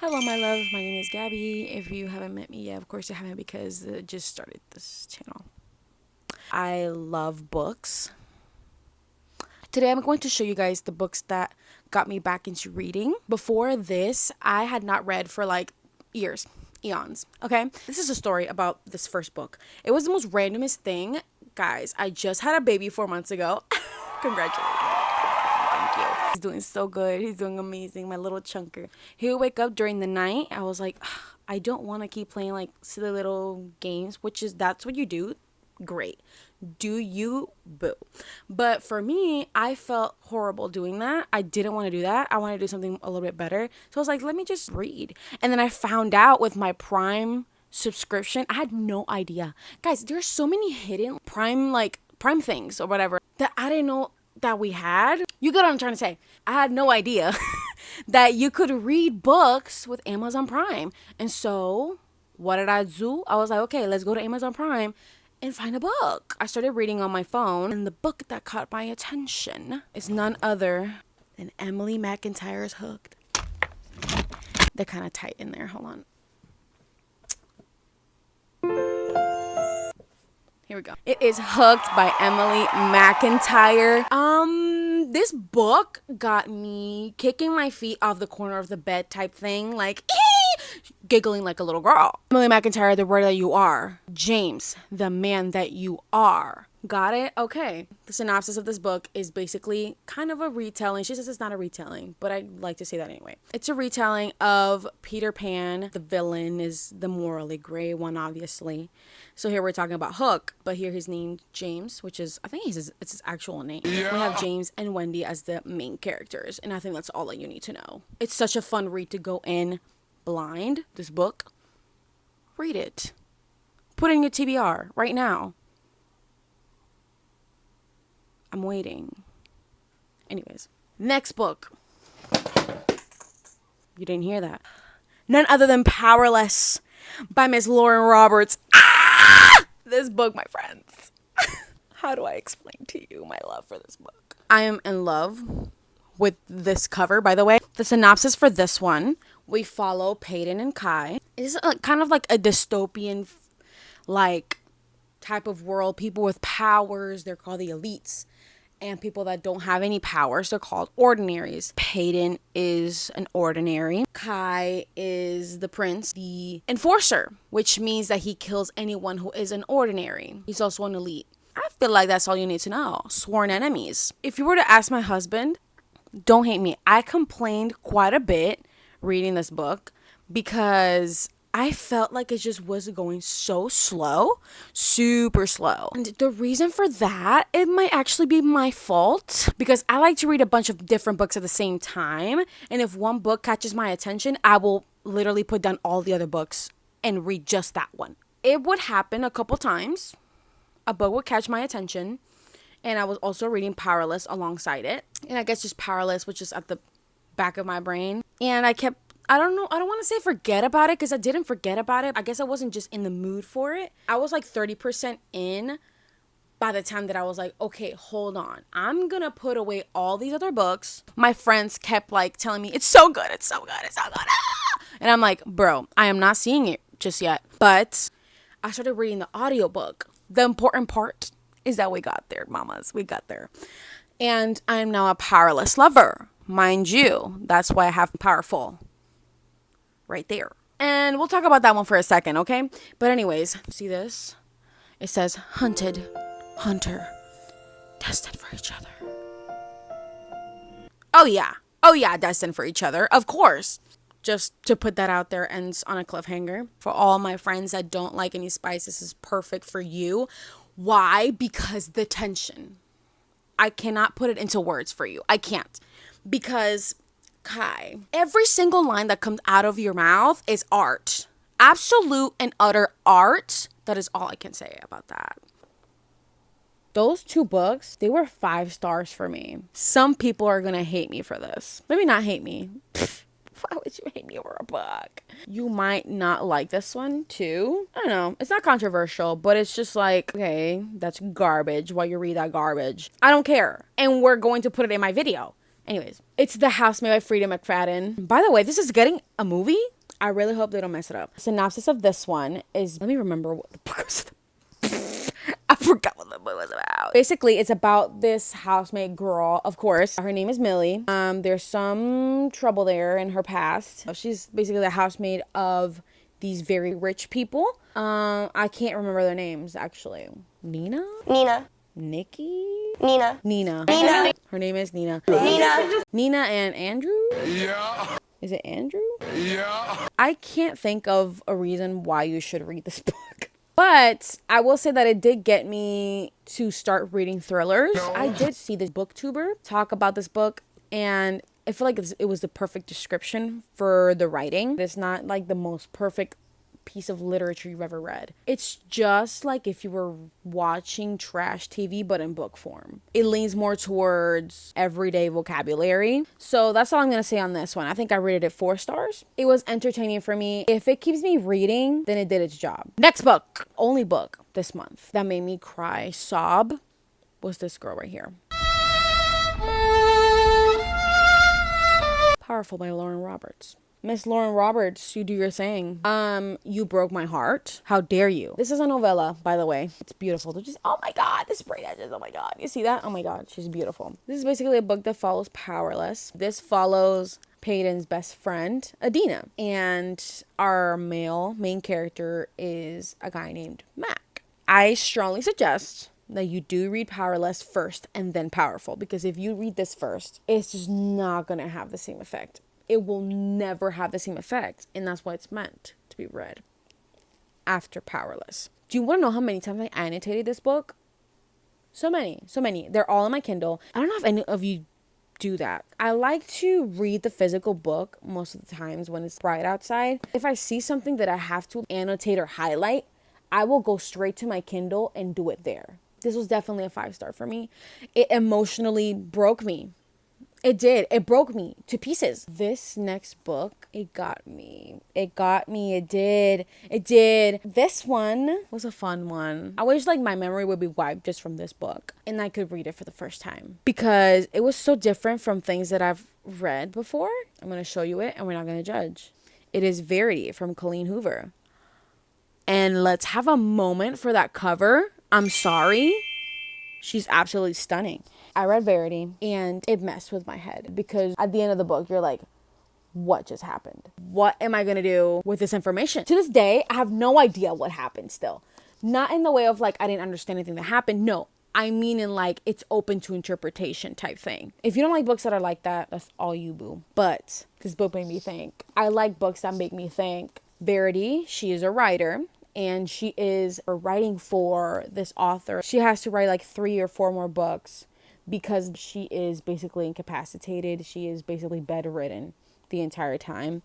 Hello, my love. My name is Gabby. If you haven't met me yet, of course you haven't because I just started this channel. I love books. Today I'm going to show you guys the books that got me back into reading. Before this, I had not read for like years, eons, okay? This is a story about this first book. It was the most randomest thing. Guys, I just had a baby 4 months ago. Congratulations. Thank you. He's doing so good. He's doing amazing. My little chunker. He would wake up during the night. I was like, I don't want to keep playing like silly little games, which is that's what you do. Great. Do you, boo. But for me, I felt horrible doing that. I didn't want to do that. I wanted to do something a little bit better. So I was like, let me just read. And then I found out with my Prime subscription, I had no idea. Guys, there's so many hidden Prime things or whatever that I didn't know that we had. You get what I'm trying to say. I had no idea that you could read books with Amazon Prime. And so what did I do? I was like, okay, let's go to Amazon Prime and find a book. I started reading on my phone, and the book that caught my attention is none other than Emily McIntyre's Hooked. They're kind of tight in there. Hold on. Here we go. It is Hooked by Emily McIntyre. This book got me kicking my feet off the corner of the bed type thing, like giggling like a little girl. Emily McIntyre, the word that you are. James, the man that you are. Got it? Okay. The synopsis of this book is basically kind of a retelling. She says it's not a retelling, but I like to say that anyway. It's a retelling of Peter Pan. The villain is the morally gray one, obviously. So here we're talking about Hook, but here he's named James, which is, I think it's his actual name. Yeah. We have James and Wendy as the main characters, and I think that's all that you need to know. It's such a fun read to go in blind, this book. Read it. Put it in your TBR right now. I'm waiting. Anyways, next book. You didn't hear that. None other than Powerless by Miss Lauren Roberts. This book, my friends. How do I explain to you my love for this book? I am in love with this cover, by the way. The synopsis for this one, we follow Peyton and Kai. It's kind of like a dystopian type of world. People with powers, they're called the elites. And people that don't have any powers, they're called ordinaries. Peyton is an ordinary. Kai is the prince, the enforcer, which means that he kills anyone who is an ordinary. He's also an elite. I feel like that's all you need to know. Sworn enemies. If you were to ask my husband, don't hate me. I complained quite a bit reading this book because I felt like it just was going so slow, super slow. And the reason for that, it might actually be my fault because I like to read a bunch of different books at the same time. And if one book catches my attention, I will literally put down all the other books and read just that one. It would happen a couple times. A book would catch my attention. And I was also reading Powerless alongside it. And I guess just Powerless was just at the back of my brain. And I don't want to say forget about it because I didn't forget about it. I guess I wasn't just in the mood for it. I was like 30% in by the time that I was like, okay, hold on. I'm going to put away all these other books. My friends kept like telling me, it's so good, it's so good, it's so good. Ah! And I'm like, bro, I am not seeing it just yet. But I started reading the audiobook. The important part is that we got there, mamas. We got there. And I'm now a Powerless lover. Mind you, that's why I have Powerful right there. And we'll talk about that one for a second, okay? But anyways, see this? It says, hunted, hunter, destined for each other. Oh yeah, destined for each other, of course. Just to put that out there, ends on a cliffhanger. For all my friends that don't like any spice, this is perfect for you. Why? Because the tension. I cannot put it into words for you. I can't. Because Kai, every single line that comes out of your mouth is art. Absolute and utter art. That is all I can say about that. Those two books, they were 5 stars for me. Some people are going to hate me for this. Maybe not hate me. Why would you hate me over a book? You might not like this one too. I don't know. It's not controversial, but it's just like, okay, that's garbage. Why you read that garbage? I don't care. And we're going to put it in my video. Anyways, it's The Housemaid by Freida McFadden. By the way, this is getting a movie. I really hope they don't mess it up. Synopsis of this one is, let me remember what the book was. I forgot what the book was about. Basically, it's about this housemaid girl. Of course, her name is Millie. There's some trouble there in her past. She's basically the housemaid of these very rich people. I can't remember their names, actually. Nina? Nikki? Nina. Her name is Nina. Nina and Andrew? Yeah. Is it Andrew? Yeah. I can't think of a reason why you should read this book. But I will say that it did get me to start reading thrillers. No. I did see this booktuber talk about this book, and I feel like it was the perfect description for the writing. It's not like the most perfect piece of literature you've ever read. It's just like if you were watching trash TV but in book form. It leans more towards everyday vocabulary. So that's all I'm gonna say on this one. I think I rated it 4 stars. It was entertaining for me. If it keeps me reading, then it did its job. Next book, only book this month that made me cry, sob, was this girl right here. Powerful by Lauren Roberts. Miss Lauren Roberts, you do your thing. You broke my heart. How dare you? This is a novella, by the way. It's beautiful. They're just, oh my God, the spray edges. Oh my God. You see that? Oh my God, she's beautiful. This is basically a book that follows Powerless. This follows Peyton's best friend, Adina. And our main character is a guy named Mac. I strongly suggest that you do read Powerless first and then Powerful. Because if you read this first, it's just not going to have the same effect. It will never have the same effect. And that's why it's meant to be read after Powerless. Do you want to know how many times I annotated this book? So many. They're all in my Kindle. I don't know if any of you do that. I like to read the physical book most of the times when it's bright outside. If I see something that I have to annotate or highlight, I will go straight to my Kindle and do it there. This was definitely a 5-star for me. It emotionally broke me. It did. It broke me to pieces. This next book, it got me. It did. This one was a fun one. I wish like my memory would be wiped just from this book and I could read it for the first time because it was so different from things that I've read before. I'm going to show you it and we're not going to judge. It is Verity from Colleen Hoover. And let's have a moment for that cover. I'm sorry. She's absolutely stunning. I read Verity and it messed with my head because at the end of the book, you're like, what just happened? What am I going to do with this information? To this day, I have no idea what happened still. Not in the way of like, I didn't understand anything that happened. No, I mean in like, it's open to interpretation type thing. If you don't like books that are like that, that's all you, boo. But this book made me think. I like books that make me think. Verity, she is a writer. And she is writing for this author. She has to write like 3 or 4 more books because she is basically incapacitated. She is basically bedridden the entire time.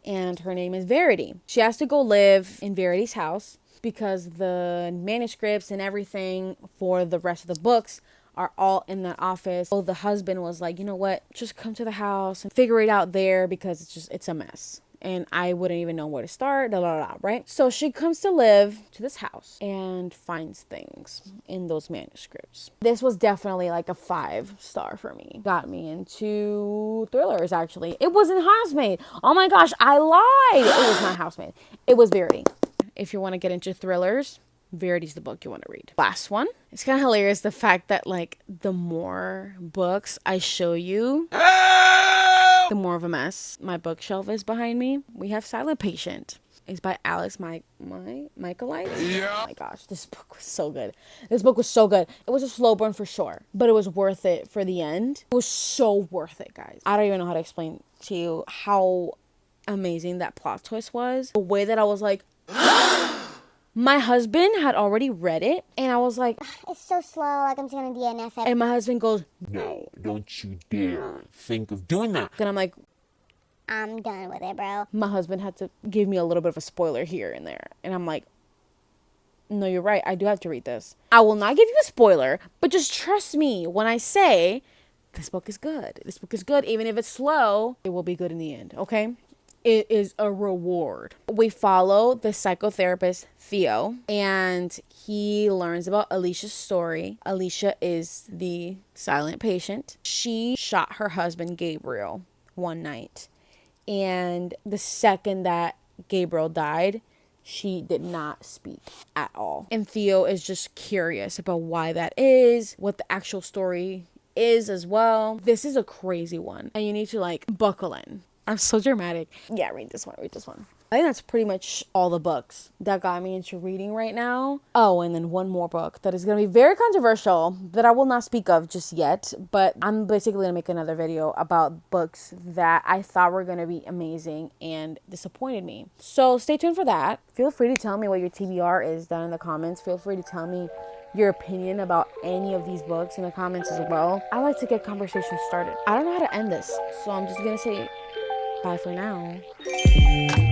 And her name is Verity. She has to go live in Verity's house because the manuscripts and everything for the rest of the books are all in that office. So the husband was like, you know what? Just come to the house and figure it out there because it's a mess. And I wouldn't even know where to start, right? So she comes to live to this house and finds things in those manuscripts. This was definitely like a 5-star for me. Got me into thrillers, actually. It wasn't Housemaid. Oh my gosh, I lied. It was not Housemaid. It was Verity. If you want to get into thrillers, Verity's the book you want to read. Last one. It's kind of hilarious the fact that like the more books I show you, the more of a mess my bookshelf is behind me. We have Silent Patient. It's by Alex Michaelides. Yeah. Oh my gosh, this book was so good. It was a slow burn for sure, but it was worth it for the end. It was so worth it, guys. I don't even know how to explain to you how amazing that plot twist was. The way that I was like, my husband had already read it, and I was like, it's so slow, like I'm just gonna DNF it. And my husband goes, no, don't you dare think of doing that. And I'm like, I'm done with it, bro. My husband had to give me a little bit of a spoiler here and there. And I'm like, no, you're right. I do have to read this. I will not give you a spoiler, but just trust me when I say this book is good. This book is good. Even if it's slow, it will be good in the end, okay? it is a reward. We follow the psychotherapist Theo, and he learns about Alicia's story. Alicia is the silent patient. She shot her husband Gabriel one night, and the second that Gabriel died, she did not speak at all. And Theo is just curious about why that is, what the actual story is as well. This is a crazy one, and you need to like buckle in. I'm so dramatic. Yeah, read this one. I think that's pretty much all the books that got me into reading right now. Oh, and then one more book that is going to be very controversial that I will not speak of just yet, but I'm basically going to make another video about books that I thought were going to be amazing and disappointed me. So stay tuned for that. Feel free to tell me what your TBR is down in the comments. Feel free to tell me your opinion about any of these books in the comments as well. I like to get conversations started. I don't know how to end this, so I'm just going to say bye for now.